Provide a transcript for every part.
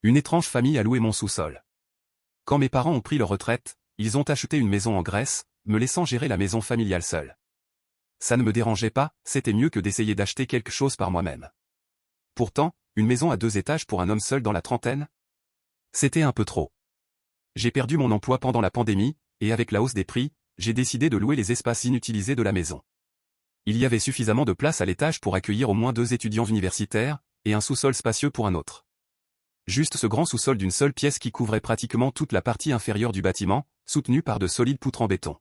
Une étrange famille a loué mon sous-sol. Quand mes parents ont pris leur retraite, ils ont acheté une maison en Grèce, me laissant gérer la maison familiale seule. Ça ne me dérangeait pas, c'était mieux que d'essayer d'acheter quelque chose par moi-même. Pourtant, une maison à 2 étages pour un homme seul dans la trentaine? C'était un peu trop. J'ai perdu mon emploi pendant la pandémie, et avec la hausse des prix, j'ai décidé de louer les espaces inutilisés de la maison. Il y avait suffisamment de place à l'étage pour accueillir au moins 2 étudiants universitaires, et un sous-sol spacieux pour un autre. Juste ce grand sous-sol d'une seule pièce qui couvrait pratiquement toute la partie inférieure du bâtiment, soutenu par de solides poutres en béton.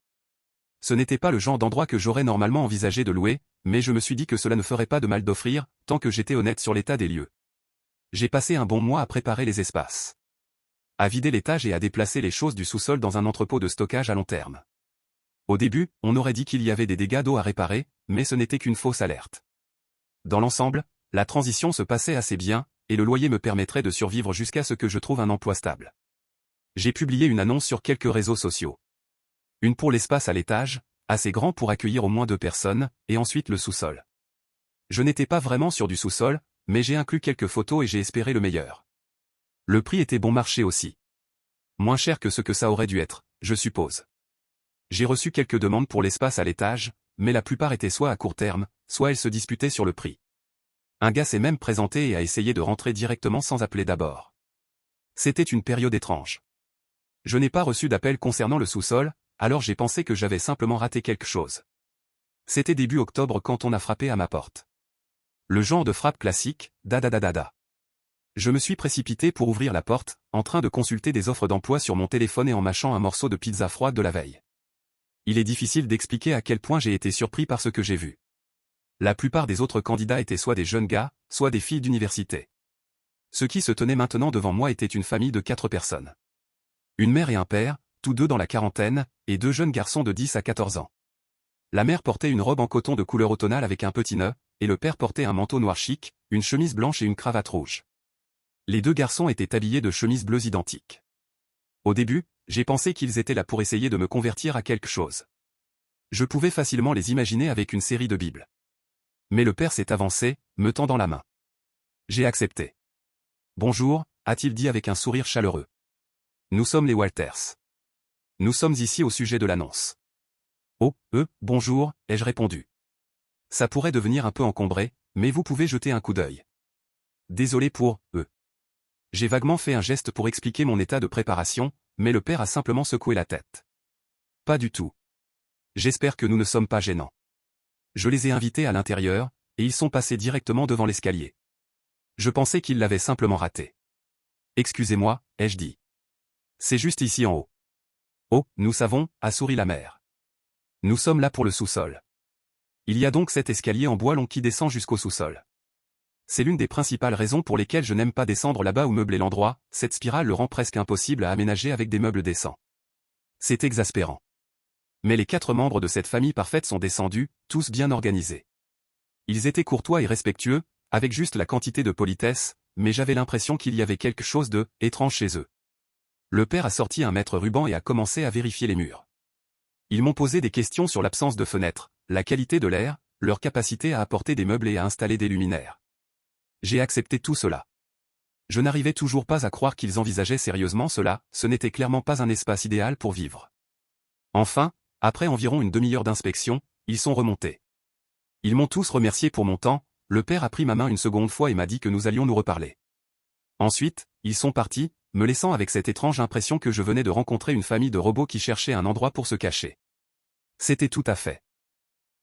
Ce n'était pas le genre d'endroit que j'aurais normalement envisagé de louer, mais je me suis dit que cela ne ferait pas de mal d'offrir, tant que j'étais honnête sur l'état des lieux. J'ai passé un bon mois à préparer les espaces, à vider l'étage et à déplacer les choses du sous-sol dans un entrepôt de stockage à long terme. Au début, on aurait dit qu'il y avait des dégâts d'eau à réparer, mais ce n'était qu'une fausse alerte. Dans l'ensemble, la transition se passait assez bien, et le loyer me permettrait de survivre jusqu'à ce que je trouve un emploi stable. J'ai publié une annonce sur quelques réseaux sociaux. Une pour l'espace à l'étage, assez grand pour accueillir au moins 2 personnes, et ensuite le sous-sol. Je n'étais pas vraiment sur du sous-sol, mais j'ai inclus quelques photos et j'ai espéré le meilleur. Le prix était bon marché aussi. Moins cher que ce que ça aurait dû être, je suppose. J'ai reçu quelques demandes pour l'espace à l'étage, mais la plupart étaient soit à court terme, soit elles se disputaient sur le prix. Un gars s'est même présenté et a essayé de rentrer directement sans appeler d'abord. C'était une période étrange. Je n'ai pas reçu d'appel concernant le sous-sol, alors j'ai pensé que j'avais simplement raté quelque chose. C'était début octobre quand on a frappé à ma porte. Le genre de frappe classique, da. Je me suis précipité pour ouvrir la porte, en train de consulter des offres d'emploi sur mon téléphone et en mâchant un morceau de pizza froide de la veille. Il est difficile d'expliquer à quel point j'ai été surpris par ce que j'ai vu. La plupart des autres candidats étaient soit des jeunes gars, soit des filles d'université. Ce qui se tenait maintenant devant moi était une famille de 4 personnes. Une mère et un père, tous deux dans la quarantaine, et 2 jeunes garçons de 10 à 14 ans. La mère portait une robe en coton de couleur automnale avec un petit nœud, et le père portait un manteau noir chic, une chemise blanche et une cravate rouge. Les 2 garçons étaient habillés de chemises bleues identiques. Au début, j'ai pensé qu'ils étaient là pour essayer de me convertir à quelque chose. Je pouvais facilement les imaginer avec une série de Bibles. Mais le père s'est avancé, me tendant la main. J'ai accepté. Bonjour, a-t-il dit avec un sourire chaleureux. Nous sommes les Walters. Nous sommes ici au sujet de l'annonce. Oh, bonjour, ai-je répondu. Ça pourrait devenir un peu encombré, mais vous pouvez jeter un coup d'œil. Désolé pour, J'ai vaguement fait un geste pour expliquer mon état de préparation, mais le père a simplement secoué la tête. Pas du tout. J'espère que nous ne sommes pas gênants. Je les ai invités à l'intérieur, et ils sont passés directement devant l'escalier. Je pensais qu'ils l'avaient simplement raté. Excusez-moi, ai-je dit. C'est juste ici en haut. Oh, nous savons, a souri la mère. Nous sommes là pour le sous-sol. Il y a donc cet escalier en bois long qui descend jusqu'au sous-sol. C'est l'une des principales raisons pour lesquelles je n'aime pas descendre là-bas ou meubler l'endroit, cette spirale le rend presque impossible à aménager avec des meubles décents. C'est exaspérant. Mais les 4 membres de cette famille parfaite sont descendus, tous bien organisés. Ils étaient courtois et respectueux, avec juste la quantité de politesse, mais j'avais l'impression qu'il y avait quelque chose de étrange chez eux. Le père a sorti un mètre ruban et a commencé à vérifier les murs. Ils m'ont posé des questions sur l'absence de fenêtres, la qualité de l'air, leur capacité à apporter des meubles et à installer des luminaires. J'ai accepté tout cela. Je n'arrivais toujours pas à croire qu'ils envisageaient sérieusement cela, ce n'était clairement pas un espace idéal pour vivre. Enfin, après environ une demi-heure d'inspection, ils sont remontés. Ils m'ont tous remercié pour mon temps, le père a pris ma main une seconde fois et m'a dit que nous allions nous reparler. Ensuite, ils sont partis, me laissant avec cette étrange impression que je venais de rencontrer une famille de robots qui cherchaient un endroit pour se cacher. C'était tout à fait